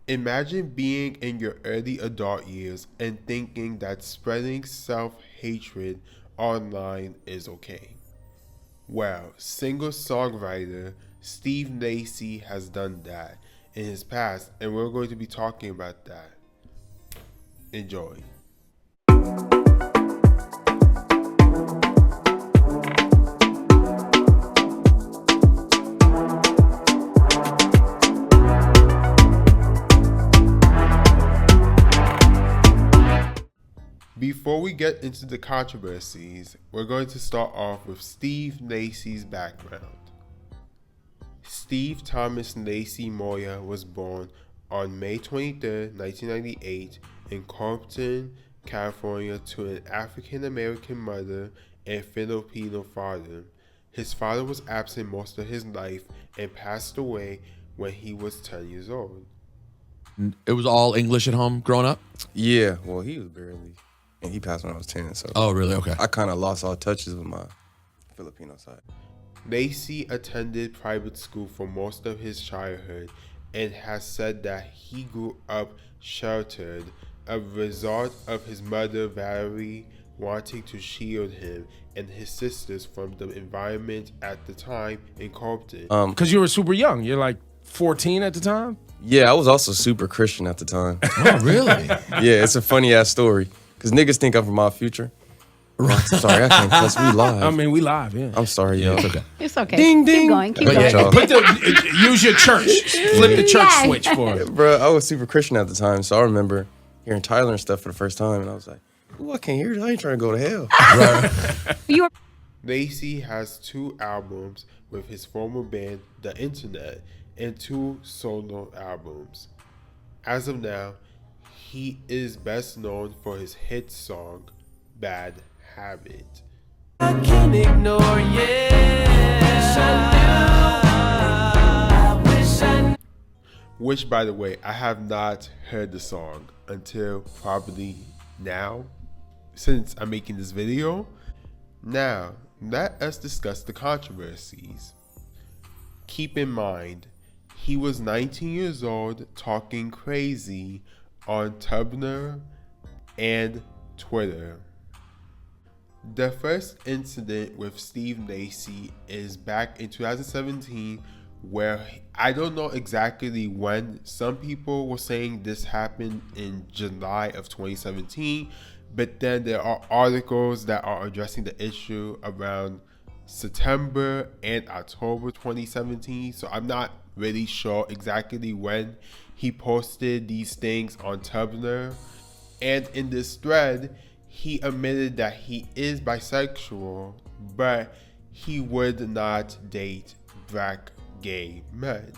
Imagine being in your early adult years and thinking that spreading self-hatred online is okay. Well, singer-songwriter Steve Lacy has done that in his past, and we're going to be talking about that. Enjoy. Before we get into the controversies, we're going to start off with Steve Lacy's background. Steve Thomas Lacy Moya was born on May 23, 1998 in Compton, California to an African-American mother and Filipino father. His father was absent most of his life and passed away when he was 10 years old. It was all English at home growing up? Yeah, well, he was barely. And he passed when I was 10, so. Oh, really? Okay. I kind of lost all touches with my Filipino side. Lacy attended private school for most of his childhood and has said that he grew up sheltered, a result of his mother Valerie wanting to shield him and his sisters from the environment at the time in Compton. Because you were super young. You're like 14 at the time? Yeah, I was also super Christian at the time. Oh, really? Yeah, it's a funny ass story. Because niggas think I'm from our future. Sorry, I can't cuss. We live. I mean, we live, yeah. I'm sorry, yo. It's okay. It's okay. Ding, ding. Keep going. Keep Look going. at y'all. Use your church. Flip the church Yes. switch for it. Bro, I was super Christian at the time, so I remember hearing Tyler and stuff for the first time, and I was like, ooh, I can't hear this. I ain't trying to go to hell. You were Lacy has 2 albums with his former band, The Internet, and 2 solo albums. As of now, he is best known for his hit song, Bad Habit. I can't ignore, yes, I wish I knew. Which, by the way, I have not heard the song until probably now, since I'm making this video. Now, let us discuss the controversies. Keep in mind, he was 19 years old talking crazy on Tumblr and Twitter. The first incident with Steve Lacy is back in 2017, where I don't know exactly when. Some people were saying this happened in July of 2017, but then there are articles that are addressing the issue around September and October 2017, so I'm not really sure exactly when he posted these things on Tumblr. And in this thread, he admitted that he is bisexual, but he would not date black gay men.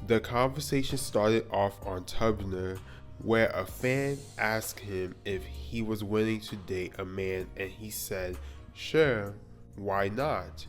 The conversation started off on Tumblr, where a fan asked him if he was willing to date a man, and he said, sure, why not?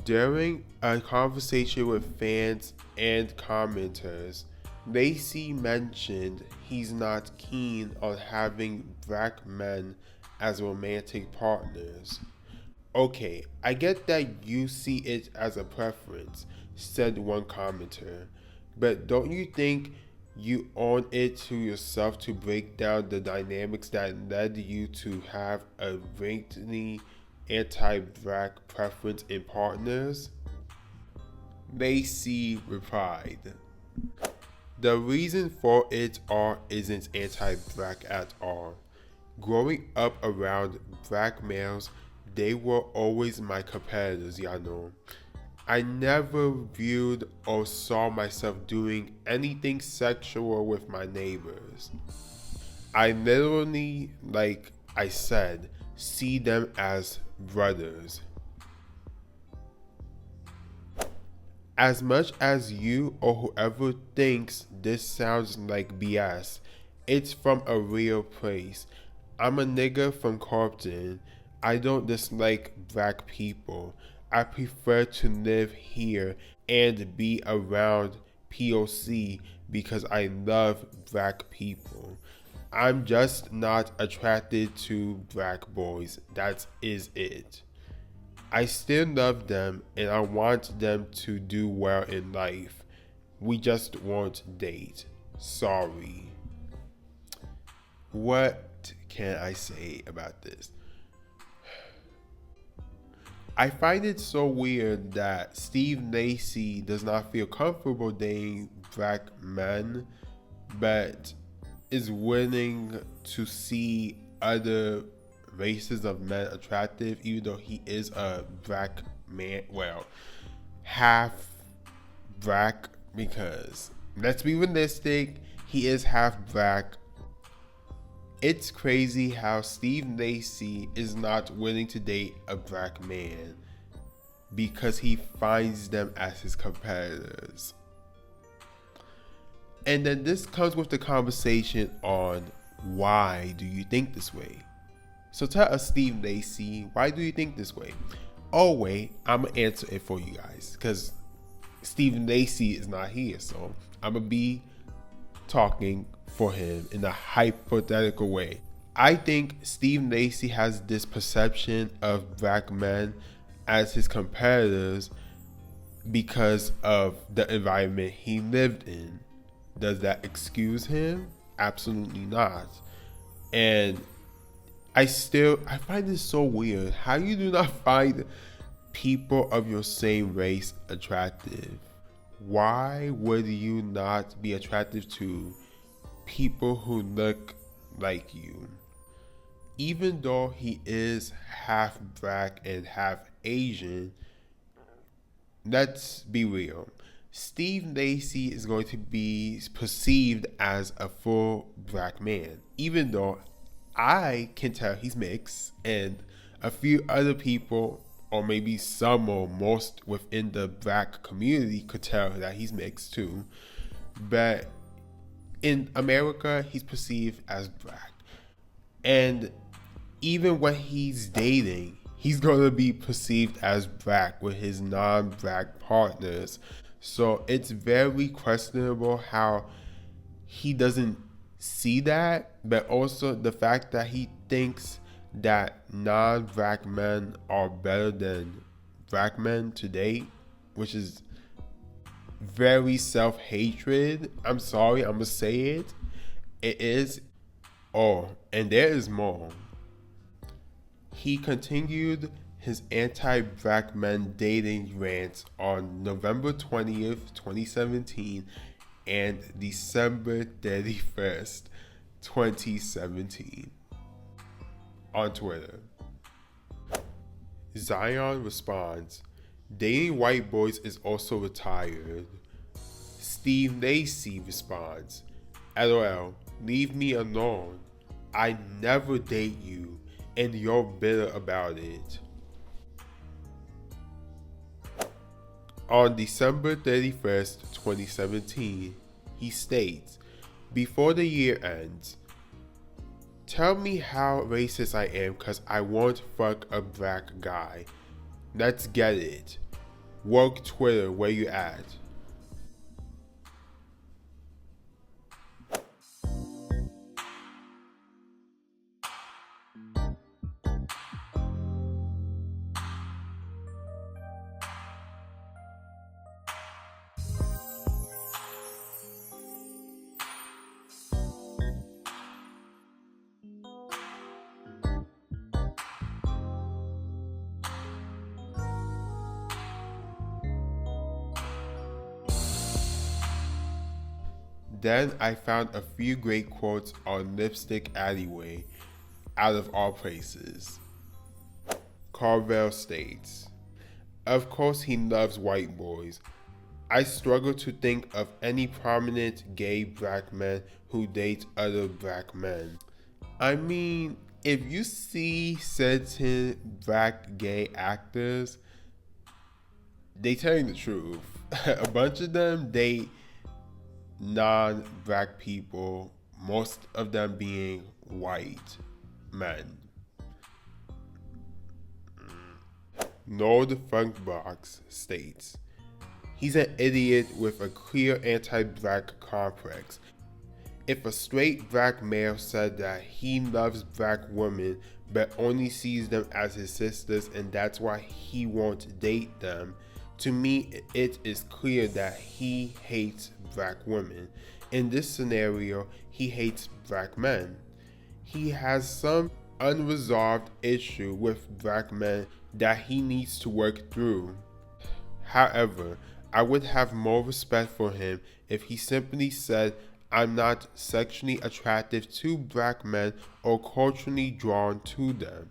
During a conversation with fans and commenters, Lacy mentioned he's not keen on having black men as romantic partners. Okay, I get that you see it as a preference, said one commenter, but don't you think you owe it to yourself to break down the dynamics that led you to have a blatantly anti-black preference in partners? Lacy replied, the reason for it all isn't anti-black at all. Growing up around black males, they were always my competitors, y'all know. I never viewed or saw myself doing anything sexual with my neighbors. I literally, like I said, see them as brothers. As much as you or whoever thinks this sounds like BS, it's from a real place. I'm a nigga from Compton. I don't dislike black people. I prefer to live here and be around POC because I love black people. I'm just not attracted to black boys. That is it. I still love them and I want them to do well in life. We just won't date. sorry. What can I say about this? I find it so weird that Steve Lacy does not feel comfortable dating black men, but is willing to see other races of men attractive, even though he is a black man. Well, half black, because let's be realistic, he is half black. It's crazy how Steve Lacy is not willing to date a black man because he finds them as his competitors. And then this comes with the conversation on why do you think this way? So tell us, Steve Lacy, why do you think this way? Oh wait, I'm gonna answer it for you guys because Steve Lacy is not here, so I'm gonna be talking for him in a hypothetical way. I think Steve Lacy has this perception of black men as his competitors because of the environment he lived in. Does that excuse him? Absolutely not. And I find this so weird. How you do not find people of your same race attractive? Why would you not be attractive to people who look like you? Even though he is half black and half Asian, let's be real. Steve Lacy is going to be perceived as a full black man, even though I can tell he's mixed, and a few other people, or maybe some or most within the black community, could tell that he's mixed too. But in America, he's perceived as black. And even when he's dating, he's going to be perceived as black with his non-black partners. So it's very questionable how he doesn't see that, but also the fact that he thinks that non-black men are better than black men to date, which is very self-hatred. I'm sorry, I'm gonna say it. It is. Oh, and there is more. He continued his anti-black men dating rants on November 20th, 2017 and December 31st, 2017 on Twitter. Zion responds, dating white boys is also retired. Steve Lacy responds, LOL, leave me alone. I never date you and you're bitter about it. On December 31st, 2017, he states, before the year ends, tell me how racist I am cause I won't fuck a black guy. Let's get it. Woke Twitter, where you at? Then I found a few great quotes on Lipstick Alleyway, out of all places. Carvel states, of course he loves white boys. I struggle to think of any prominent gay black men who date other black men. I mean, if you see certain black gay actors, they telling the truth. A bunch of them date non-black people, most of them being white men. Lord Funkbox states, he's an idiot with a clear anti-black complex. If a straight black male said that he loves black women but only sees them as his sisters and that's why he won't date them, to me it is clear that he hates black women. In this scenario, he hates black men. He has some unresolved issue with black men that he needs to work through. However, I would have more respect for him if he simply said, I'm not sexually attractive to black men or culturally drawn to them.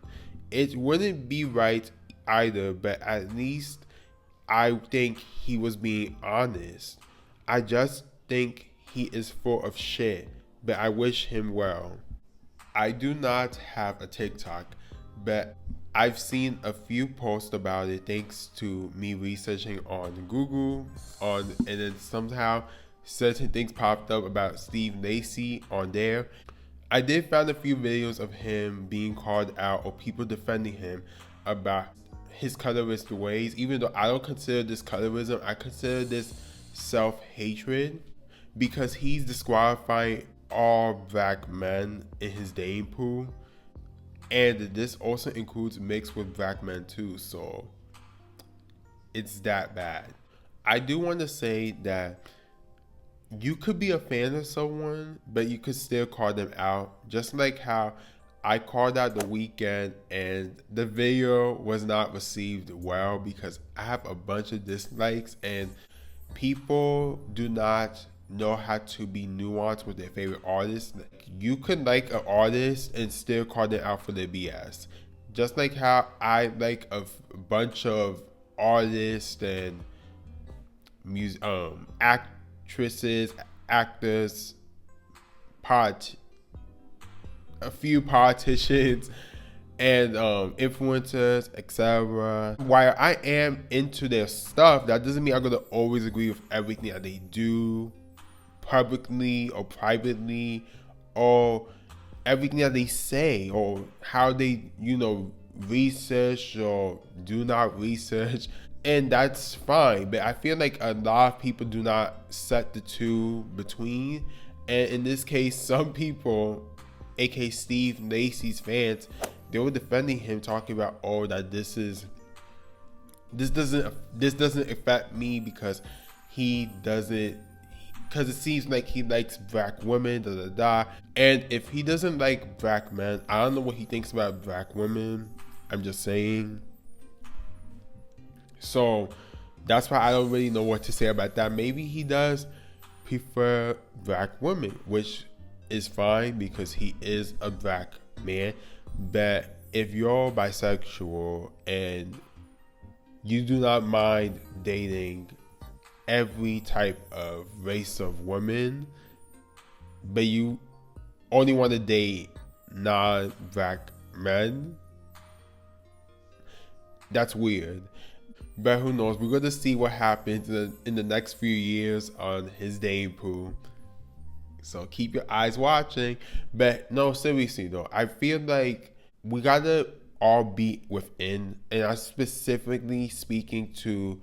It wouldn't be right either, but at least I think he was being honest. I just think he is full of shit, but I wish him well. I do not have a TikTok, but I've seen a few posts about it thanks to me researching on Google, and then somehow certain things popped up about Steve Lacy on there. I did find a few videos of him being called out or people defending him about his colorist ways. Even though I don't consider this colorism, I consider this self-hatred, because he's disqualifying all black men in his dating pool, and this also includes mixed with black men too, so it's that bad. I do want to say that you could be a fan of someone, but you could still call them out, just like how I called out The Weeknd and the video was not received well because I have a bunch of dislikes, and people do not know how to be nuanced with their favorite artists. You could like an artist and still call them out for their BS. Just like how I like a bunch of artists and actresses, actors, a few politicians, and influencers, etc. While I am into their stuff, that doesn't mean I'm gonna always agree with everything that they do publicly or privately, or everything that they say, or how they, research or do not research. And that's fine, but I feel like a lot of people do not set the two between. And in this case, some people, aka Steve Lacy's fans, they were defending him, talking about, that this doesn't affect me because it seems like he likes black women, And if he doesn't like black men, I don't know what he thinks about black women. I'm just saying. So that's why I don't really know what to say about that. Maybe he does prefer black women, which is fine because he is a black man. But if you're bisexual and you do not mind dating every type of race of women, but you only want to date non-black men, that's weird. But who knows? We're going to see what happens in the next few years on his dating pool. So keep your eyes watching. But no, seriously though, I feel like we got to all be within, and I'm specifically speaking to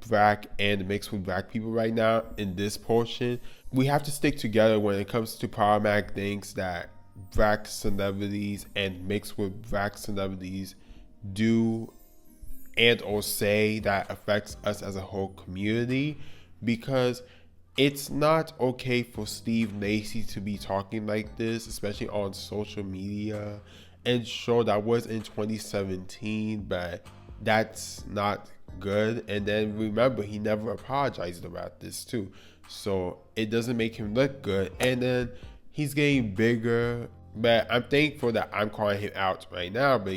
black and mixed with black people right now in this portion. We have to stick together when it comes to problematic things that black celebrities and mixed with black celebrities do and or say that affects us as a whole community, because it's not okay for Steve Lacy to be talking like this, especially on social media. And sure, that was in 2017, but that's not good. And then remember, he never apologized about this too, so it doesn't make him look good. And then he's getting bigger, but I'm thankful that I'm calling him out right now. But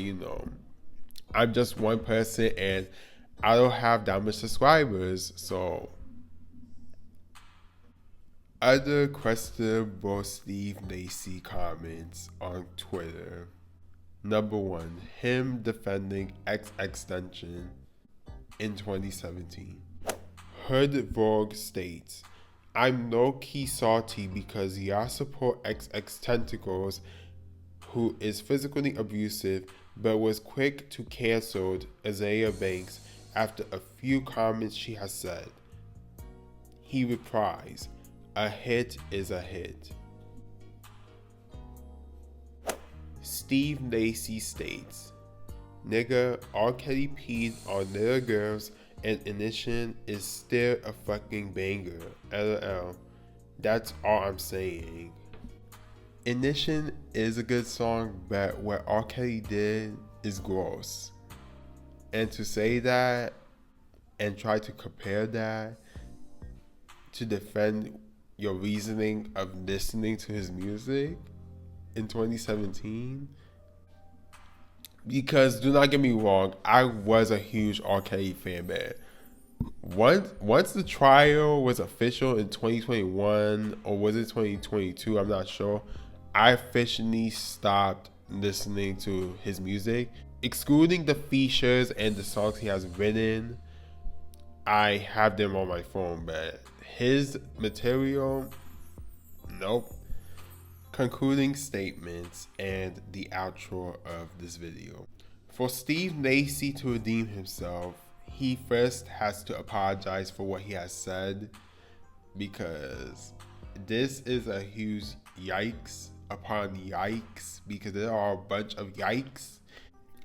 I'm just one person and I don't have that much subscribers. So other questionable Steve Lacy comments on Twitter. Number 1, him defending XXXTentacion in 2017. Hood Vogue states, I'm low-key salty because y'all support XXXTentacles, who is physically abusive, but was quick to cancel Isaiah Banks after a few comments she has said. He replies, a hit is a hit. Steve Lacy states, nigga, R. Kelly peed on little girls and Ignition is still a fucking banger. LOL. That's all I'm saying. Ignition is a good song, but what R. Kelly did is gross. And to say that and try to compare that to defend your reasoning of listening to his music in 2017, because do not get me wrong, I was a huge R. Kelly fan, man. Once the trial was official in 2021, or was it 2022, I'm not sure, I officially stopped listening to his music. Excluding the features and the songs he has written, I have them on my phone, but his material, nope. Concluding statements and the outro of this video. For Steve Lacy to redeem himself, he first has to apologize for what he has said, because this is a huge yikes upon yikes, because there are a bunch of yikes.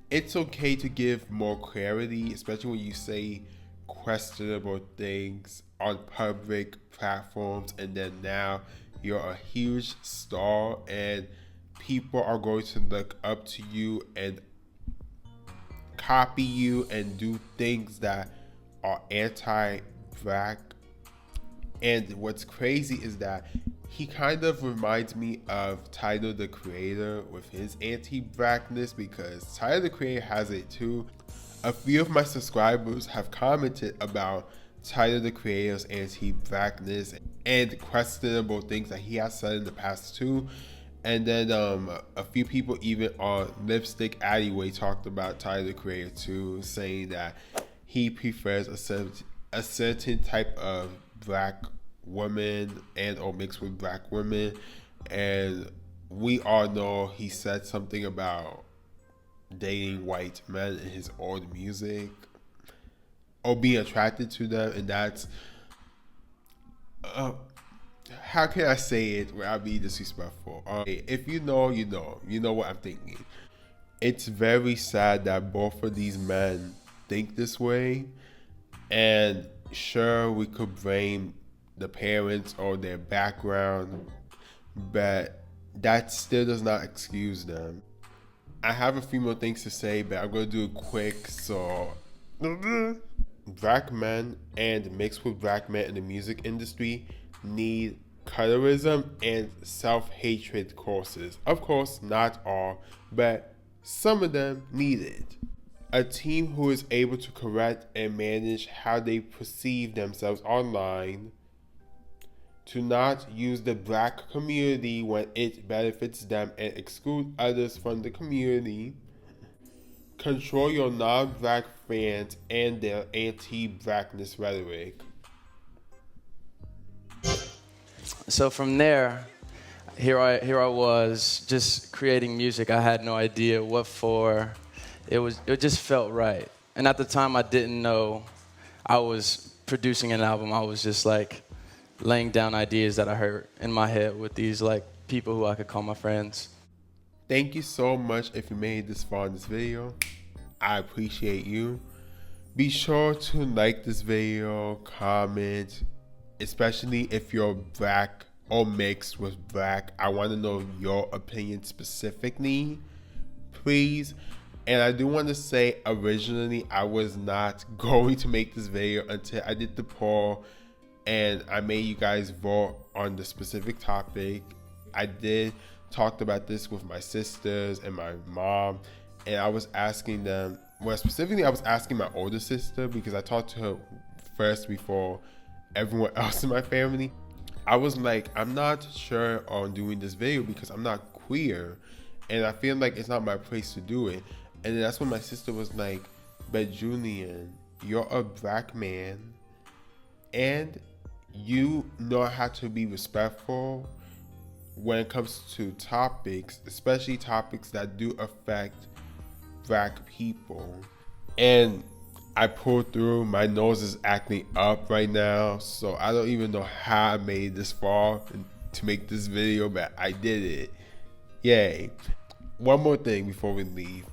It's okay to give more clarity, especially when you say questionable things on public platforms, and then now you're a huge star and people are going to look up to you and copy you and do things that are anti-black. And what's crazy is that he kind of reminds me of Tyler the Creator with his anti-blackness, because Tyler the Creator has it too. A few of my subscribers have commented about Tyler the Creator's anti-blackness and questionable things that he has said in the past too. And then a few people even on Lipstick Alleyway talked about Tyler the Creator too, saying that he prefers a certain type of black woman and or mixed with black women. And we all know he said something about dating white men in his old music, or being attracted to them, and that's how can I say it without being disrespectful? If you know, you know what I'm thinking. It's very sad that both of these men think this way, and sure, we could blame the parents or their background, but that still does not excuse them. I have a few more things to say, but I'm going to do it quick. So black men and mixed with black men in the music industry need colorism and self-hatred courses. Of course, not all, but some of them need it. A team who is able to correct and manage how they perceive themselves online, to not use the black community when it benefits them and exclude others from the community. Control your non-black fans and their anti-blackness rhetoric. So from there, here I was just creating music. I had no idea what for. It just felt right. And at the time, I didn't know I was producing an album. I was just like laying down ideas that I heard in my head with these like people who I could call my friends. Thank you so much if you made this far in this video. I appreciate you. Be sure to like this video, comment, especially if you're black or mixed with black. I want to know your opinion specifically, please. And I do want to say, originally I was not going to make this video until I did the poll and I made you guys vote on the specific topic. I did talk about this with my sisters and my mom, and I was asking them, well, specifically I was asking my older sister, because I talked to her first before everyone else in my family. I was like, I'm not sure on doing this video because I'm not queer and I feel like it's not my place to do it. And then that's when my sister was like, but Julian, you're a black man and you know how to be respectful when it comes to topics, especially topics that do affect black people. And I pulled through. My nose is acting up right now, so I don't even know how I made this far to make this video, but I did it. Yay. One more thing before we leave.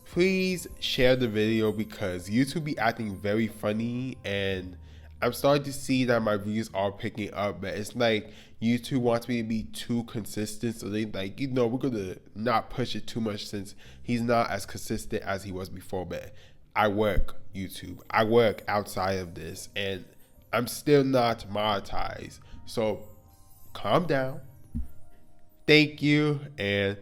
Please share the video because YouTube be acting very funny and I'm starting to see that my views are picking up, but it's like YouTube wants me to be too consistent. So they like, we're going to not push it too much since he's not as consistent as he was before. But I work YouTube. I work outside of this and I'm still not monetized. So calm down. Thank you. And